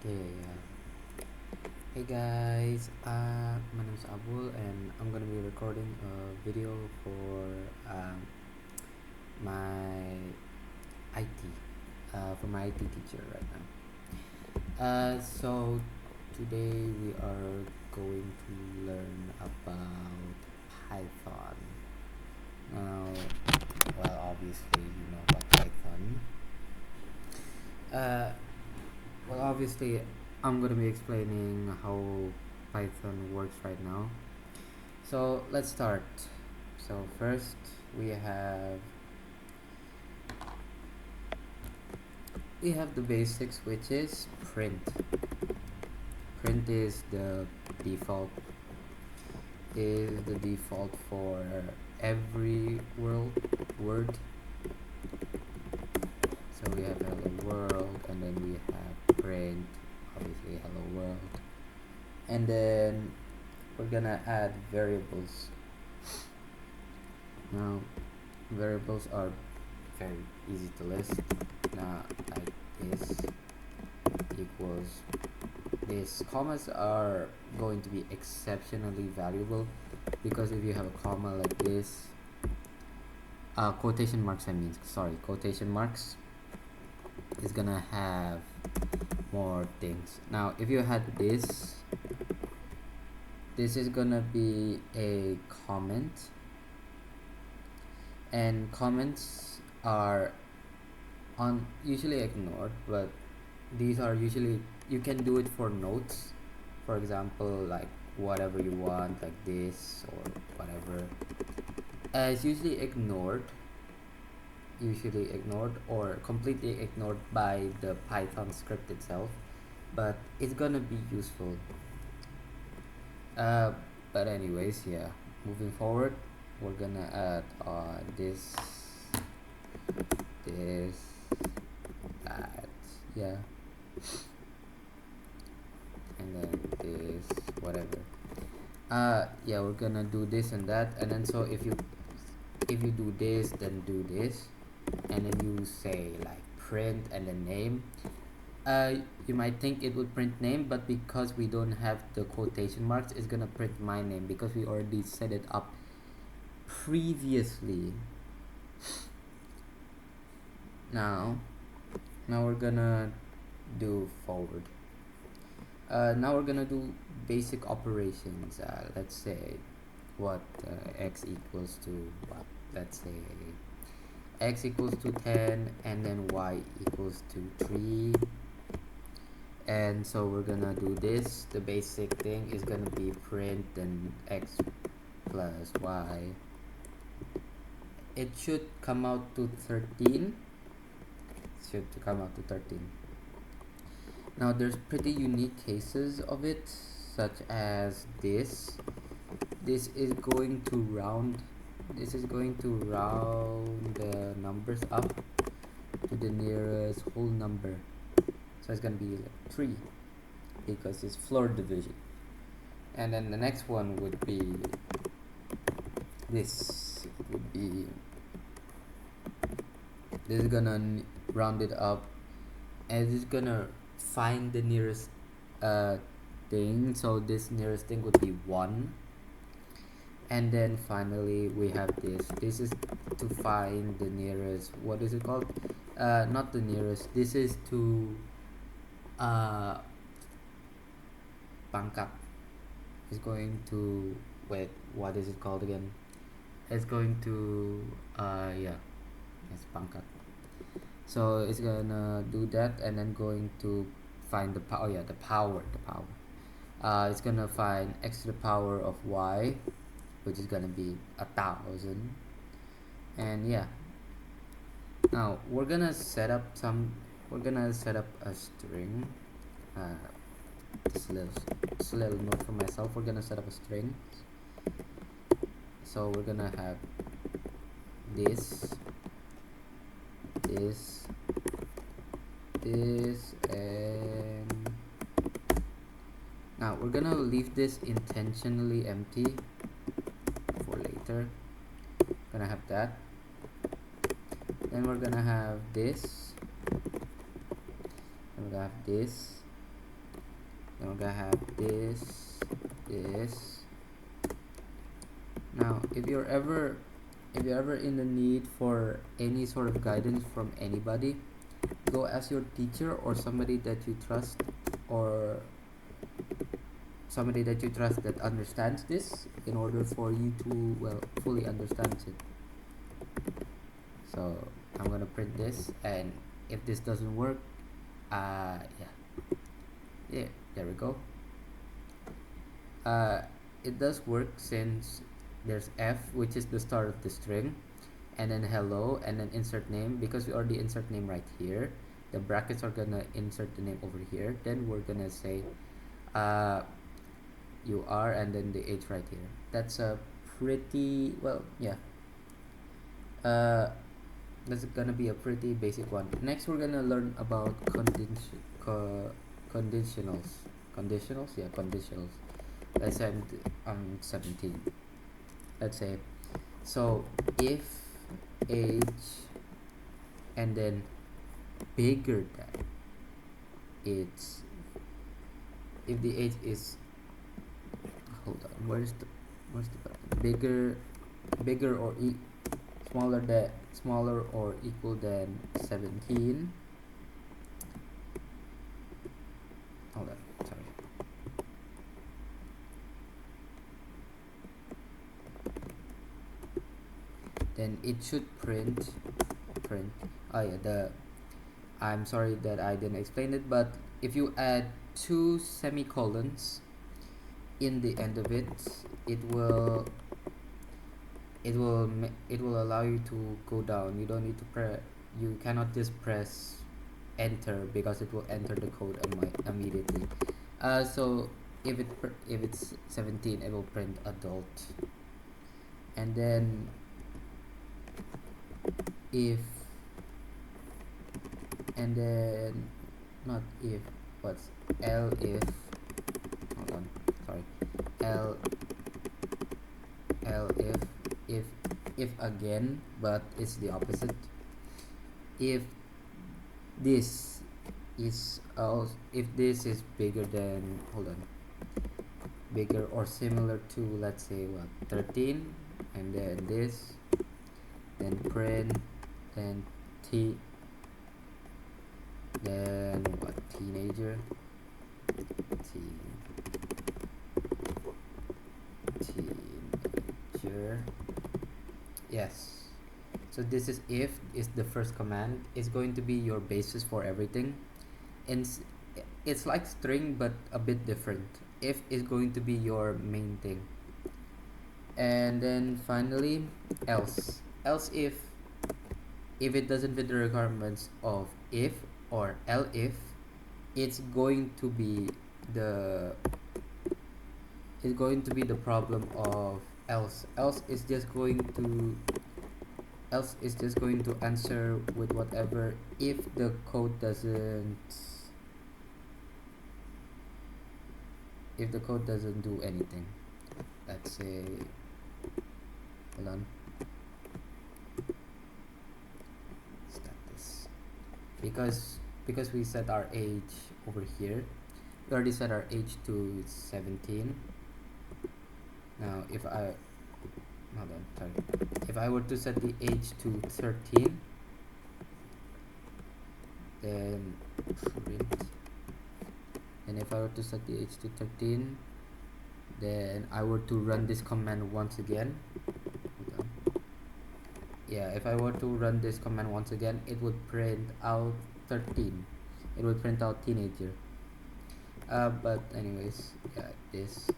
Yeah. Hey guys, my name is Abul and I'm gonna be recording a video for my IT, for my IT teacher right now. So today we are going to learn about Python. Now, well, obviously you know about Python. Uh, well, obviously I'm gonna be explaining how Python works right now. So let's start. So first we have the basics, which is print. Print is the default for every word. So we have hello world, and then we have print, obviously hello world, and then we're gonna add variables. Now variables are very easy to list. Now like this equals this. Commas are going to be exceptionally valuable because if you have a comma like this, quotation marks, quotation marks is gonna have more things. Now if you had this is gonna be a comment, and comments are usually ignored, but these are usually, you can do it for notes, for example, like whatever you want, like this or whatever. It's usually ignored or completely ignored by the Python script itself, but it's gonna be useful. But anyways, yeah, moving forward, we're gonna add this, that, yeah, and then this, whatever. Yeah, we're gonna do this and that, and then so if you do this, then do this, and then you say like print and then name. You might think it would print name, but because we don't have the quotation marks, it's gonna print my name because we already set it up previously. Now we're gonna do forward. Now we're gonna do basic operations. Let's say what x equals to what. Let's say x equals to 10 and then y equals to 3, and so we're gonna do this. The basic thing is gonna be print and x plus y. It should come out to 13. Now there's pretty unique cases of it, such as this is going to round the numbers up to the nearest whole number, so it's gonna be like 3 because it's floor division. And then the next one would be this is gonna round it up, and it's gonna find the nearest thing. So this nearest thing would be 1. And then finally we have this is to find the nearest, what is it called, not the nearest, this is to pangkat. It's going to, wait, what is it called again? It's going to yeah, it's pangkat. So it's gonna do that, and then going to find the power. The power. It's gonna find x to the power of y, which is gonna be 1,000. And yeah, now we're gonna set up a string. Just a little note for myself. We're gonna set up a string. So we're gonna have this, and now we're gonna leave this intentionally empty for later. Gonna have that. Then we're gonna have this, and we're gonna have this, Then we're gonna have this. Now if you're ever in the need for any sort of guidance from anybody, go ask your teacher or somebody that you trust, or somebody that you trust that understands this, in order for you to, well, fully understand it. So I'm gonna print this, and if this doesn't work, yeah, there we go. It does work, since there's F, which is the start of the string, and then hello, and then insert name. Because we already insert name right here, the brackets are gonna insert the name over here. Then we're gonna say you are, and then the age right here. That's a pretty, well, yeah, that's gonna be a pretty basic one. Next we're gonna learn about conditionals. Yeah, conditionals. Let's say I'm 17. Let's say, so if age and then bigger than, it's, if the age is, hold on, where's the button? Bigger or smaller or equal than 17. Hold on, sorry. Then it should print. Oh yeah, I'm sorry that I didn't explain it, but if you add 2 semicolons in the end of it, it will allow you to go down. You don't need to press, you cannot just press enter, because it will enter the code immediately. So if it's 17, it will print adult. And then if, and then not if, but L if, hold on, sorry, L if again, but it's the opposite. If this is bigger than, hold on, bigger or similar to, let's say, what, 13, and then this, then print, then then what, teenager, teenager, yes. So this is if is the first command, is going to be your basis for everything, and it's like string but a bit different. If is going to be your main thing. And then finally else if it doesn't fit the requirements of if or if, it's going to be the problem of else is just going to answer with whatever, if the code doesn't do anything. Let's say, hold on, status, because we set our age over here, we already set our age to 17. Now if I were to set the age to 13, then print, and if I were to set the age to 13, then I were to run this command once again. Yeah, if I were to run this command once again, it would print out 13. It would print out teenager. But anyways, yeah, this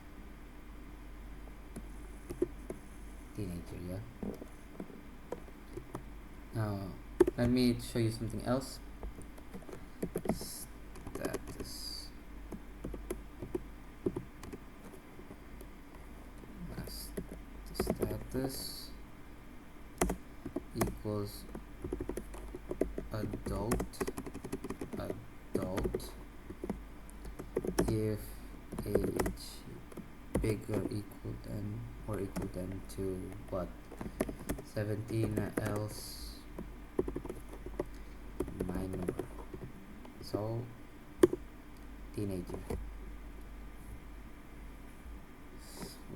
teenager, yeah. Now let me show you something else. Status equals adult if age bigger equal than to what, 17, else minor, so teenager.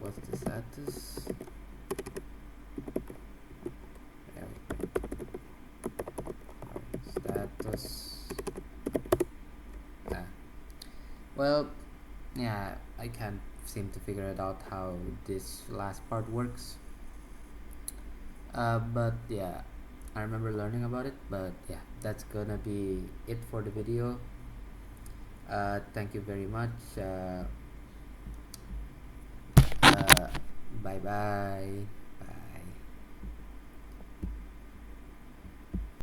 what's the status? There status. Ah. Well, yeah, I can't seem to figure it out how this last part works. But yeah, I remember learning about it. But yeah, that's gonna be it for the video. Thank you very much. Uh, bye bye.